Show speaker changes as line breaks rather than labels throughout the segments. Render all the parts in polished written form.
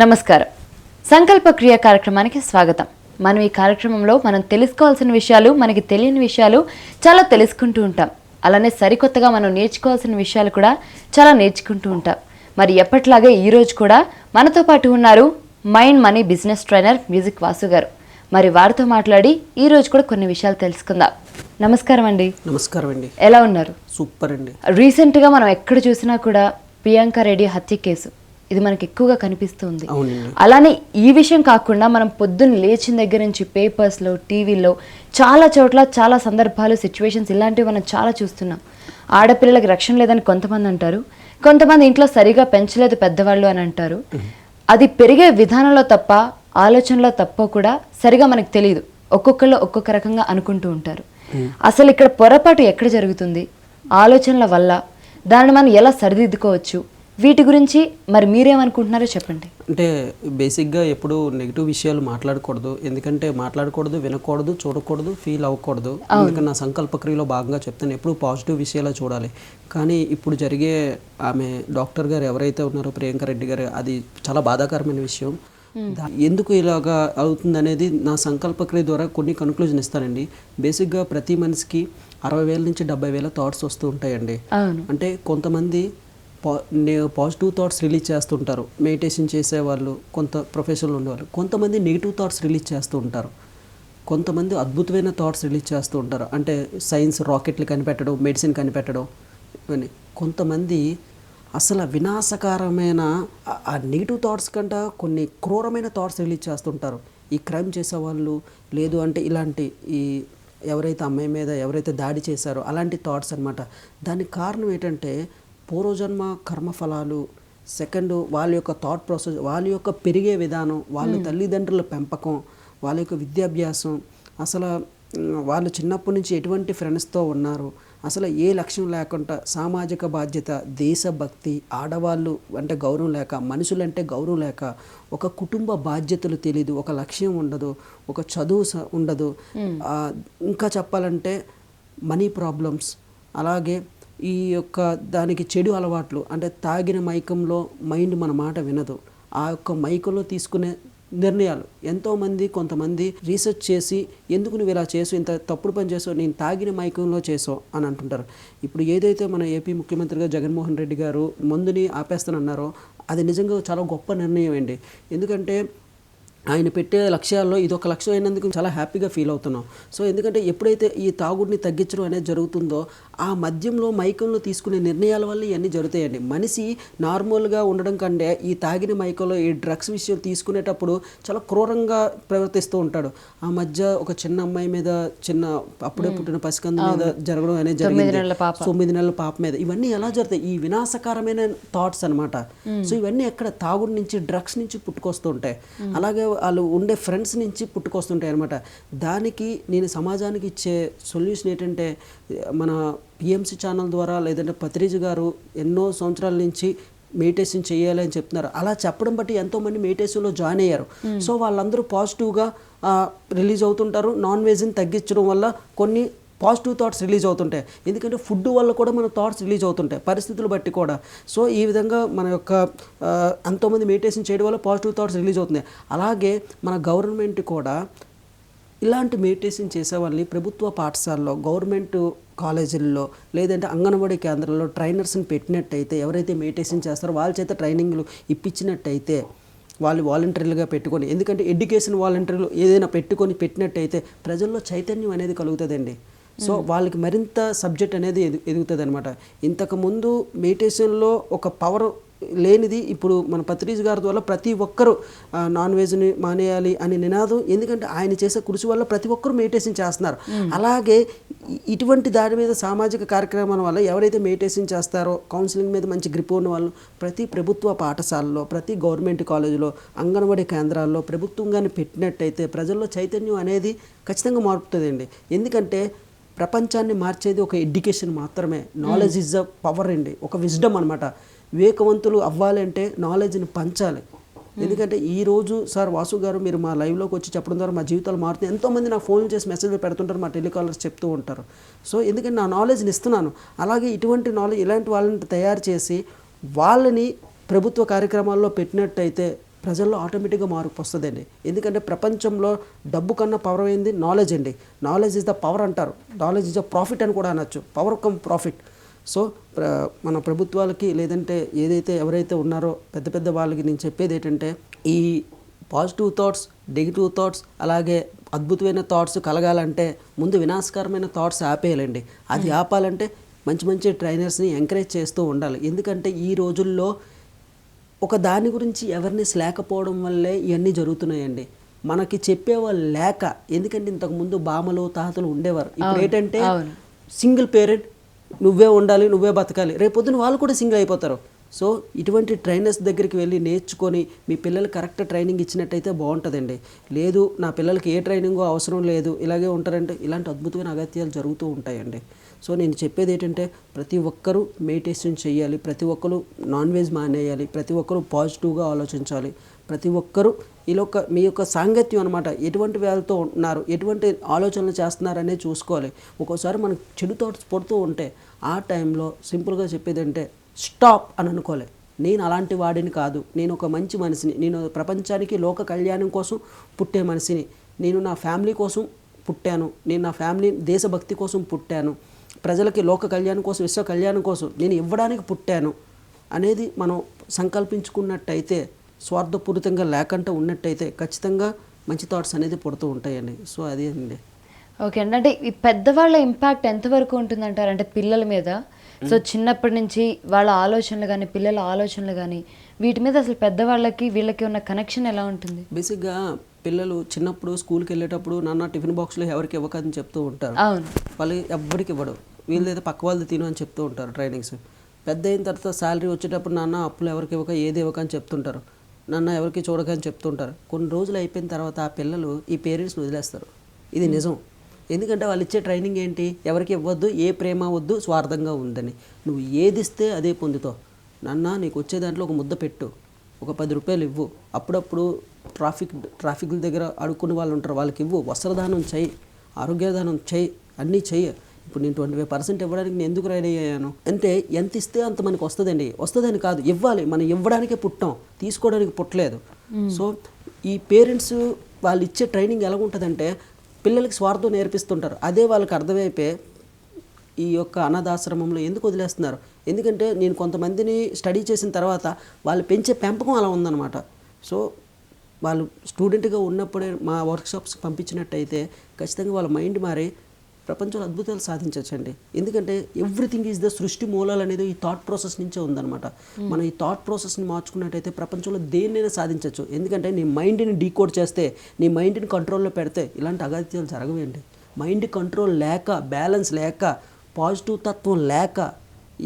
నమస్కారం. సంకల్ప క్రియ కార్యక్రమానికి స్వాగతం. మనం ఈ కార్యక్రమంలో మనం తెలుసుకోవాల్సిన విషయాలు, మనకి తెలియని విషయాలు చాలా తెలుసుకుంటూ ఉంటాం. అలానే సరికొత్తగా మనం నేర్చుకోవాల్సిన విషయాలు కూడా చాలా నేర్చుకుంటూ ఉంటాం. మరి ఎప్పటిలాగే ఈరోజు కూడా మనతో పాటు ఉన్నారు mind money business trainer music Vasu గారు. మరి వారితో మాట్లాడి ఈ రోజు కూడా కొన్ని విషయాలు తెలుసుకుందాం. నమస్కారం అండి.
నమస్కారం అండి.
ఎలా ఉన్నారు?
సూపర్ అండి.
రీసెంట్గా మనం ఎక్కడ చూసినా కూడా ప్రియాంక రెడ్డి హత్య కేసు ఇది మనకి ఎక్కువగా కనిపిస్తుంది. అలానే ఈ విషయం కాకుండా మనం పొద్దున్న లేచిన దగ్గర నుంచి పేపర్స్లో, టీవీలో చాలా చోట్ల చాలా సందర్భాలు, సిచ్యువేషన్స్ ఇలాంటివి మనం చాలా చూస్తున్నాం. ఆడపిల్లలకి రక్షణ లేదని కొంతమంది అంటారు, కొంతమంది ఇంట్లో సరిగా పెంచలేదు పెద్దవాళ్ళు అని అంటారు. అది పెరిగే విధానంలో తప్ప, ఆలోచనలో తప్ప కూడా సరిగా మనకు తెలియదు. ఒక్కొక్కళ్ళు ఒక్కొక్క రకంగా అనుకుంటూ ఉంటారు. అసలు ఇక్కడ పొరపాటు ఎక్కడ జరుగుతుంది, ఆలోచనల వల్ల దాన్ని మనం ఎలా సరిదిద్దుకోవచ్చు, వీటి గురించి మరి మీరేమనుకుంటున్నారో చెప్పండి.
అంటే బేసిక్గా ఎప్పుడు నెగిటివ్ విషయాలు మాట్లాడకూడదు. ఎందుకంటే మాట్లాడకూడదు, వినకూడదు, చూడకూడదు, ఫీల్ అవ్వకూడదు. అందుకని నా సంకల్ప క్రియలో భాగంగా చెప్తాను, ఎప్పుడు పాజిటివ్ విషయాలు చూడాలి. కానీ ఇప్పుడు జరిగే ఆమె డాక్టర్ గారు ఎవరైతే ఉన్నారో ప్రియాంక రెడ్డి గారు, అది చాలా బాధాకరమైన విషయం. ఎందుకు ఇలాగా అవుతుంది అనేది నా సంకల్ప క్రియ ద్వారా కొన్ని కన్క్లూజన్ ఇస్తానండి. బేసిక్గా ప్రతి మనిషికి 60,000 నుంచి 70,000 థాట్స్ వస్తూ ఉంటాయండి. అంటే కొంతమంది పాజిటివ్ థాట్స్ రిలీజ్ చేస్తుంటారు, మెడిటేషన్ చేసేవాళ్ళు, కొంత ప్రొఫెషనల్ ఉండేవాళ్ళు. కొంతమంది నెగిటివ్ థాట్స్ రిలీజ్ చేస్తూ ఉంటారు. కొంతమంది అద్భుతమైన థాట్స్ రిలీజ్ చేస్తూ ఉంటారు, అంటే సైన్స్ రాకెట్లు కనిపెట్టడం, మెడిసిన్ కనిపెట్టడం అని. కొంతమంది అసలు వినాశకరమైన ఆ నెగిటివ్ థాట్స్ కంటే కొన్ని క్రూరమైన థాట్స్ రిలీజ్ చేస్తుంటారు. ఈ క్రైమ్ చేసేవాళ్ళు, లేదు అంటే ఇలాంటి ఈ ఎవరైతే అమ్మాయి మీద ఎవరైతే దాడి చేశారో అలాంటి థాట్స్ అనమాట. దానికి కారణం ఏంటంటే పూర్వజన్మ కర్మఫలాలు, సెకండ్ వాళ్ళ యొక్క థాట్ ప్రాసెస్, వాళ్ళ యొక్క పెరిగే విధానం, వాళ్ళ తల్లిదండ్రుల పెంపకం, వాళ్ళ యొక్క విద్యాభ్యాసం, అసలు వాళ్ళు చిన్నప్పటి నుంచి ఎటువంటి ఫ్రెండ్స్తో ఉన్నారు, అసలు ఏ లక్ష్యం లేకుండా సామాజిక బాధ్యత, దేశభక్తి, ఆడవాళ్ళు అంటే గౌరవం లేక, మనుషులంటే గౌరవం లేక, ఒక కుటుంబ బాధ్యతలు తెలీదు, ఒక లక్ష్యం ఉండదు, ఒక చదువు ఉండదు, ఇంకా చెప్పాలంటే మనీ ప్రాబ్లమ్స్, అలాగే ఈ యొక్క దానికి చెడు అలవాట్లు, అంటే తాగిన మైకంలో మైండ్ మన మాట వినదు, ఆ యొక్క మైకంలో తీసుకునే నిర్ణయాలు. ఎంతోమంది కొంతమంది రీసెర్చ్ చేసి ఎందుకు నువ్వు ఇలా చేసావు, ఇంత తప్పుడు పని చేసావు, నేను తాగిన మైకంలో చేసావు అని అంటుంటారు. ఇప్పుడు ఏదైతే మన ఏపీ ముఖ్యమంత్రిగా జగన్మోహన్ రెడ్డి గారు మందుని ఆపేస్తానన్నారో అది నిజంగా చాలా గొప్ప నిర్ణయం అండి. ఎందుకంటే ఆయన పెట్టే లక్ష్యాల్లో ఇదొక లక్ష్యం అయినందుకు చాలా హ్యాపీగా ఫీల్ అవుతున్నాం. సో ఎందుకంటే ఎప్పుడైతే ఈ తాగుడిని తగ్గించడం అనేది జరుగుతుందో ఆ మద్యంలో మైకంలో తీసుకునే నిర్ణయాల వల్ల ఇవన్నీ జరుగుతాయండి. మనిషి నార్మల్గా ఉండడం కంటే ఈ తాగిన మైకంలో ఈ డ్రగ్స్ విషయం తీసుకునేటప్పుడు చాలా క్రూరంగా ప్రవర్తిస్తూ ఉంటాడు. ఆ మధ్య ఒక చిన్న అమ్మాయి మీద, చిన్న అప్పుడే పుట్టిన పసికందు మీద జరగడం అనేది జరిగింది, 9 నెలల పాప మీద. ఇవన్నీ ఎలా జరుగుతాయి? ఈ వినాశకరమైన థాట్స్ అనమాట. సో ఇవన్నీ ఎక్కడ తాగుడి నుంచి, డ్రగ్స్ నుంచి పుట్టుకొస్తూ ఉంటాయి. అలాగే వాళ్ళు ఉండే ఫ్రెండ్స్ నుంచి పుట్టుకొస్తుంటాయి అనమాట. దానికి నేను సమాజానికి ఇచ్చే సొల్యూషన్ ఏంటంటే, మన PMC ఛానల్ ద్వారా, లేదంటే పత్రిజీ గారు ఎన్నో సంవత్సరాల నుంచి మెడిటేషన్ చేయాలి అని చెప్తున్నారు. అలా చెప్పడం బట్టి ఎంతోమంది మెడిటేషన్లో జాయిన్ అయ్యారు. సో వాళ్ళందరూ పాజిటివ్గా రిలీజ్ అవుతుంటారు. నాన్ వెజ్ని తగ్గించడం వల్ల కొన్ని పాజిటివ్ థాట్స్ రిలీజ్ అవుతుంటాయి. ఎందుకంటే ఫుడ్ వల్ల కూడా మన థాట్స్ రిలీజ్ అవుతుంటాయి, పరిస్థితులు బట్టి కూడా. సో ఈ విధంగా మన యొక్క ఎంతోమంది మెడిటేషన్ చేయడం వల్ల పాజిటివ్ థాట్స్ రిలీజ్ అవుతున్నాయి. అలాగే మన గవర్నమెంట్ కూడా ఇలాంటి మెడిటేషన్ చేసే వాళ్ళని ప్రభుత్వ పాఠశాలలో, గవర్నమెంట్ కాలేజీల్లో, లేదంటే అంగన్వాడీ కేంద్రాల్లో ట్రైనర్స్ని పెట్టినట్టయితే, ఎవరైతే మెడిటేషన్ చేస్తారో వాళ్ళ చేత ట్రైనింగ్లు ఇప్పించినట్టయితే, వాళ్ళు వాలంటీర్లుగా పెట్టుకొని, ఎందుకంటే ఎడ్యుకేషన్ వాలంటీర్లు ఏదైనా పెట్టినట్టయితే ప్రజల్లో చైతన్యం అనేది కలుగుతుందండి. సో వాళ్ళకి మరింత సబ్జెక్ట్ అనేది ఎదుగుతుంది అనమాట. ఇంతకుముందు మెడిటేషన్లో ఒక పవర్ లేనిది ఇప్పుడు మన పత్రిజీ గారి ద్వారా ప్రతి ఒక్కరూ నాన్ వెజ్ని మానేయాలి అని నినాదం. ఎందుకంటే ఆయన చేసే కృషి వల్ల ప్రతి ఒక్కరూ మెడిటేషన్ చేస్తున్నారు. అలాగే ఇటువంటి దాని మీద సామాజిక కార్యక్రమాల వల్ల ఎవరైతే మెడిటేషన్ చేస్తారో, కౌన్సిలింగ్ మీద మంచి గ్రిప్ ఉన్న వాళ్ళు ప్రతి ప్రభుత్వ పాఠశాలలో, ప్రతి గవర్నమెంట్ కాలేజీలో, అంగన్వాడీ కేంద్రాల్లో ప్రభుత్వంగానే పెట్టినట్టయితే ప్రజల్లో చైతన్యం అనేది ఖచ్చితంగా మారుతుందండి. ఎందుకంటే ప్రపంచాన్ని మార్చేది ఒక ఎడ్యుకేషన్ మాత్రమే. నాలెడ్జ్ ఈజ్ అ పవర్ అండి, ఒక విజ్డమ్ అనమాట. వివేకవంతులు అవ్వాలంటే నాలెడ్జ్ని పంచాలి. ఎందుకంటే ఈరోజు సార్ వాసు గారు మీరు మా లైవ్లోకి వచ్చి చెప్పడం ద్వారా మా జీవితాలు మారుతున్నాయి. ఎంతోమంది నాకు ఫోన్ చేసి మెసేజ్లు పెడుతుంటారు, మా టెలికాలర్స్ చెప్తూ ఉంటారు. సో ఎందుకంటే నా నాలెడ్జ్ని ఇస్తున్నాను. అలాగే ఇటువంటి నాలెడ్జ్ ఇలాంటి వాళ్ళని తయారు చేసి వాళ్ళని ప్రభుత్వ కార్యక్రమాల్లో పెట్టినట్టయితే ప్రజల్లో ఆటోమేటిక్గా మార్పు వస్తుందండి. ఎందుకంటే ప్రపంచంలో డబ్బు కన్నా పవర్ అయింది నాలెడ్జ్ అండి. నాలెడ్జ్ ఇస్ ద పవర్ అంటారు, నాలెడ్జ్ ఇస్ ద ప్రాఫిట్ అని కూడా అనొచ్చు, పవర్ కమ్ ప్రాఫిట్. సో మన ప్రభుత్వాలకి లేదంటే ఏదైతే ఎవరైతే ఉన్నారో పెద్ద పెద్ద వాళ్ళకి నేను చెప్పేది ఏంటంటే, ఈ పాజిటివ్ థాట్స్, నెగిటివ్ థాట్స్, అలాగే అద్భుతమైన థాట్స్ కలగాలంటే ముందు వినాశకరమైన థాట్స్ ఆపేయాలండి. అది ఆపాలంటే మంచి మంచి ట్రైనర్స్ని ఎంకరేజ్ చేస్తూ ఉండాలి. ఎందుకంటే ఈ రోజుల్లో ఒక దాని గురించి అవేర్నెస్ లేకపోవడం వల్లే ఇవన్నీ జరుగుతున్నాయండి. మనకి చెప్పేవాళ్ళు లేక, ఎందుకంటే ఇంతకుముందు బామలు తాతలు ఉండేవారు. ఇప్పుడు ఏంటంటే సింగిల్ పేరెంట్, నువ్వే ఉండాలి, నువ్వే బతకాలి, రేపొద్దున వాళ్ళు కూడా సింగిల్ అయిపోతారు. సో ఇటువంటి ట్రైనర్స్ దగ్గరికి వెళ్ళి నేర్చుకొని మీ పిల్లలు కరెక్ట్ ట్రైనింగ్ ఇచ్చినట్టయితే బాగుంటుందండి. లేదు నా పిల్లలకి ఏ ట్రైనింగో అవసరం లేదు, ఇలాగే ఉంటారంటే ఇలాంటి అద్భుతమైన అగత్యాలు జరుగుతూ ఉంటాయండి. సో నేను చెప్పేది ఏంటంటే ప్రతి ఒక్కరూ మెడిటేషన్ చేయాలి, ప్రతి ఒక్కరు నాన్ వెజ్ మానేయాలి, ప్రతి ఒక్కరూ పాజిటివ్గా ఆలోచించాలి, ప్రతి ఒక్కరూ మీ యొక్క సాంగత్యం అనమాట, ఎటువంటి వాళ్ళతో ఉంటున్నారు, ఎటువంటి ఆలోచనలు చేస్తున్నారనే చూసుకోవాలి. ఒక్కోసారి మనకు చెడు థాట్స్ పడుతూ ఉంటే ఆ టైంలో సింపుల్గా చెప్పేది అంటే స్టాప్ అని అనుకోలే. నేను అలాంటి వాడిని కాదు, నేను ఒక మంచి మనిషిని, నేను ప్రపంచానికి లోక కళ్యాణం కోసం పుట్టే మనిషిని, నేను నా ఫ్యామిలీ కోసం పుట్టాను, నేను నా ఫ్యామిలీ దేశభక్తి కోసం పుట్టాను, ప్రజలకి లోక కళ్యాణం కోసం, విశ్వ కళ్యాణం కోసం నేను ఇవ్వడానికి పుట్టాను అనేది మనం సంకల్పించుకున్నట్టయితే, స్వార్థపూరితంగా లేకుండా ఉన్నట్టయితే ఖచ్చితంగా మంచి థాట్స్ అనేది పుడుతూ ఉంటాయండి. సో అదే అండి.
ఓకే అండి. అంటే ఈ పెద్దవాళ్ళ ఇంపాక్ట్ ఎంతవరకు ఉంటుందంటారు, అంటే పిల్లల మీద? సో చిన్నప్పటి నుంచి వాళ్ళ ఆలోచనలు కానీ, పిల్లల ఆలోచనలు కానీ, వీటి మీద అసలు పెద్దవాళ్ళకి వీళ్ళకి ఉన్న కనెక్షన్ ఎలా ఉంటుంది?
బేసిక్గా పిల్లలు చిన్నప్పుడు స్కూల్కి వెళ్ళేటప్పుడు నాన్న టిఫిన్ బాక్స్లో ఎవరికి ఇవ్వకని చెప్తూ ఉంటారు.
అవును,
వాళ్ళు ఎవ్వరికి ఇవ్వడు, వీళ్ళైతే పక్క వాళ్ళది తిను అని చెప్తూ ఉంటారు ట్రైనింగ్స్. పెద్ద అయిన తర్వాత శాలరీ వచ్చేటప్పుడు నాన్న అప్పులు ఎవరికి ఇవ్వక, ఏది ఇవ్వక అని చెప్తుంటారు, నాన్న ఎవరికి చూడకని చెప్తుంటారు. కొన్ని రోజులు అయిపోయిన తర్వాత ఆ పిల్లలు ఈ పేరెంట్స్ని వదిలేస్తారు. ఇది నిజం. ఎందుకంటే వాళ్ళు ఇచ్చే ట్రైనింగ్ ఏంటి, ఎవరికి ఇవ్వద్దు, ఏ ప్రేమ వద్దు, స్వార్థంగా ఉందని. నువ్వు ఏది ఇస్తే అదే పొందుతావు. నాన్న నీకు వచ్చే దాంట్లో ఒక ముద్ద పెట్టు, ఒక 10 రూపాయలు ఇవ్వు, అప్పుడప్పుడు ట్రాఫిక్ దగ్గర అడుక్కునే వాళ్ళు ఉంటారు, వాళ్ళకి ఇవ్వు, వస్త్రదానం చెయ్యి, ఆరోగ్యదానం చెయ్యి, అన్నీ చెయ్యి. ఇప్పుడు నేను 25% ఇవ్వడానికి నేను ఎందుకు రెడీ అయ్యాను అంటే, ఎంత ఇస్తే అంత మనకు వస్తుందండి. వస్తుందని కాదు, ఇవ్వాలి. మనం ఇవ్వడానికే పుట్టాం, తీసుకోవడానికి పుట్టలేదు. సో ఈ పేరెంట్స్ వాళ్ళు ఇచ్చే ట్రైనింగ్ ఎలా ఉంటుందంటే, పిల్లలకి స్వార్థం నేర్పిస్తుంటారు. అదే వాళ్ళకి అర్థమైపోయి ఈ యొక్క అనాథాశ్రమంలో ఎందుకు వదిలేస్తున్నారు, ఎందుకంటే నేను కొంతమందిని స్టడీ చేసిన తర్వాత వాళ్ళు పెంచే పెంపకం అలా ఉందన్నమాట. సో వాళ్ళు స్టూడెంట్గా ఉన్నప్పుడే మా వర్క్షాప్స్కి పంపించినట్టయితే ఖచ్చితంగా వాళ్ళ మైండ్ మారి ప్రపంచంలో అద్భుతాలు సాధించవచ్చండి. ఎందుకంటే ఎవ్రీథింగ్ ఈజ్ ద సృష్టి మూలాలు అనేది ఈ థాట్ ప్రాసెస్ నుంచే ఉందన్నమాట. మనం ఈ థాట్ ప్రాసెస్ని మార్చుకున్నట్టయితే ప్రపంచంలో దేన్నైనా సాధించవచ్చు. ఎందుకంటే నీ మైండ్ని డీకోడ్ చేస్తే, నీ మైండ్ని కంట్రోల్లో పెడితే ఇలాంటి అగత్యాలు జరగవేండి. మైండ్ కంట్రోల్ లేక, బ్యాలెన్స్ లేక, పాజిటివ్ తత్వం లేక,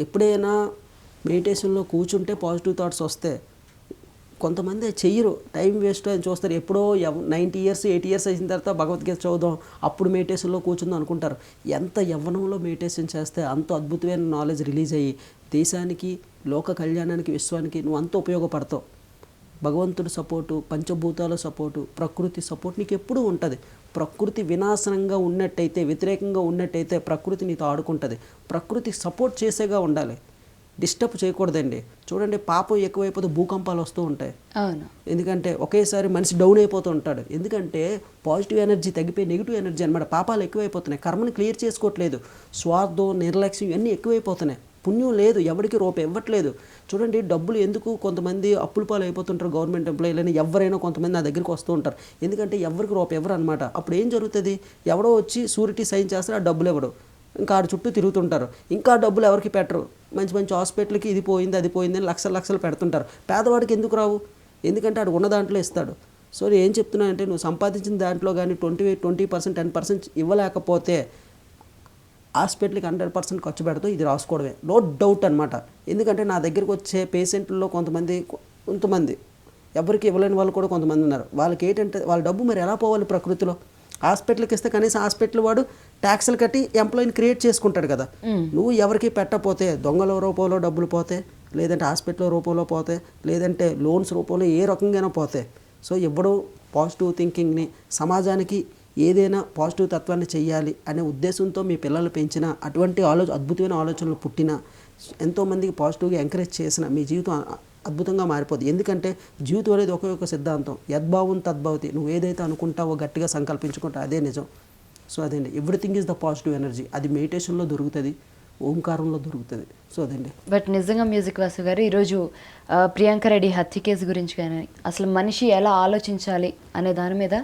ఎప్పుడైనా మెడిటేషన్లో కూర్చుంటే పాజిటివ్ థాట్స్ వస్తే కొంతమంది చెయ్యరు, టైం వేస్ట్ అని చూస్తారు. ఎప్పుడో 90 years 80 years అయిన తర్వాత భగవద్గీత చదువుదాం, అప్పుడు మెడిటేషన్లో కూర్చుందాం అనుకుంటారు. ఎంత యవ్వనంలో మెడిటేషన్ చేస్తే అంత అద్భుతమైన నాలెడ్జ్ రిలీజ్ అయ్యి దేశానికి, లోక కళ్యాణానికి, విశ్వానికి నువ్వు అంత ఉపయోగపడతావు. భగవంతుడి సపోర్టు, పంచభూతాల సపోర్టు, ప్రకృతి సపోర్ట్ నీకు ఎప్పుడూ ఉంటుంది. ప్రకృతి వినాశనంగా ఉన్నట్టయితే, వ్యతిరేకంగా ఉన్నట్టయితే ప్రకృతి నీతో ఆడుకుంటుంది. ప్రకృతి సపోర్ట్ చేసేగా ఉండాలి, డిస్టర్బ్ చేయకూడదండి. చూడండి, పాపం ఎక్కువైపోతే భూకంపాలు వస్తూ ఉంటాయి.
అవును,
ఎందుకంటే ఒకేసారి మనిషి డౌన్ అయిపోతూ ఉంటాడు. ఎందుకంటే పాజిటివ్ ఎనర్జీ తగ్గిపోయి నెగిటివ్ ఎనర్జీ అనమాట. పాపాలు ఎక్కువైపోతున్నాయి, కర్మని క్లియర్ చేసుకోవట్లేదు, స్వార్థం, నిర్లక్ష్యం ఇవన్నీ ఎక్కువైపోతున్నాయి. పుణ్యం లేదు, ఎవరికి రూపాయి ఇవ్వట్లేదు. చూడండి, డబ్బులు ఎందుకు కొంతమంది అప్పుల పాలు అయిపోతుంటారు, గవర్నమెంట్ ఎంప్లాయీలని ఎవరైనా కొంతమంది నా దగ్గరికి వస్తూ ఉంటారు. ఎందుకంటే ఎవరికి రూపాయి ఇవ్వరు అనమాట. అప్పుడు ఏం జరుగుతుంది, ఎవడో వచ్చి షూరిటీ సైన్ చేస్తారు, ఆ డబ్బులు ఇవ్వడు, ఇంకా ఆడు చుట్టూ తిరుగుతుంటారు, ఇంకా డబ్బులు ఎవరికి పెట్టరు. మంచి మంచి హాస్పిటల్కి ఇది పోయింది అది పోయింది అని లక్షలు పెడుతుంటారు. పేదవాడికి ఎందుకు రావు, ఎందుకంటే ఆడు ఉన్న దాంట్లో ఇస్తాడు. సో నేను ఏం చెప్తున్నానంటే, నువ్వు సంపాదించిన దాంట్లో కానీ 20% 10% ఇవ్వలేకపోతే హాస్పిటల్కి 100% ఖర్చు పెడతావు. ఇది రాసుకోవడమే, నో డౌట్ అనమాట. ఎందుకంటే నా దగ్గరికి వచ్చే పేషెంట్లో కొంతమంది ఎవరికి ఇవ్వలేని వాళ్ళు కూడా కొంతమంది ఉన్నారు. వాళ్ళకి ఏంటంటే వాళ్ళ డబ్బు మరి ఎలా పోవాలి ప్రకృతిలో. హాస్పిటల్కి ఇస్తే కనీసం హాస్పిటల్ వాడు ట్యాక్స్లు కట్టి ఎంప్లాయీని క్రియేట్ చేసుకుంటాడు కదా. నువ్వు ఎవరికి పెట్టకపోతే దొంగల రూపంలో డబ్బులు పోతే, లేదంటే హాస్పిటల్ రూపంలో పోతే, లేదంటే లోన్స్ రూపంలో ఏ రకంగానో పోతే. సో ఎప్పుడూ పాజిటివ్ థింకింగ్ని, సమాజానికి ఏదైనా పాజిటివ్ తత్వాన్ని చెయ్యాలి అనే ఉద్దేశంతో మీ పిల్లలు పెంచిన, అటువంటి అద్భుతమైన ఆలోచనలు పుట్టిన, ఎంతోమందికి పాజిటివ్గా ఎంకరేజ్ చేసిన, మీ జీవితం అద్భుతంగా మారిపోద్ది. ఎందుకంటే జీవితం అనేది ఒకే ఒక సిద్ధాంతం, యద్భావం తద్భవతి. నువ్వు ఏదైతే అనుకుంటావో గట్టిగా సంకల్పించుకుంటావు అదే నిజం. సో అదండి, everything is the positive energy. అది మెడిటేషన్లో దొరుకుతుంది, ఓంకారంలో దొరుకుతుంది. సో అదండి.
బట్ నిజంగా మ్యూజిక్ వాసు గారు ఈరోజు ప్రియాంక రెడ్డి హత్య కేసు గురించి కానీ అసలు మనిషి ఎలా ఆలోచించాలి అనే దాని మీద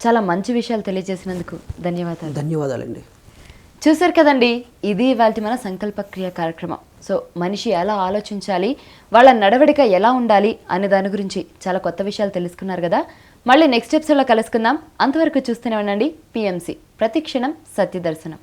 చాలా మంచి విషయాలు తెలియజేసినందుకు ధన్యవాదాలు.
ధన్యవాదాలండి.
చూశారు కదండి, ఇది ఇవాళ మన సంకల్ప క్రియ కార్యక్రమం. సో మనిషి ఎలా ఆలోచించాలి, వాళ్ళ నడవడిక ఎలా ఉండాలి అనే దాని గురించి చాలా కొత్త విషయాలు తెలుసుకున్నారు కదా. మళ్ళీ నెక్స్ట్ ఎపిసోడ్లో కలుసుకుందాం. అంతవరకు చూస్తూనే ఉండండి PMC, ప్రతిక్షణం సత్య దర్శనం.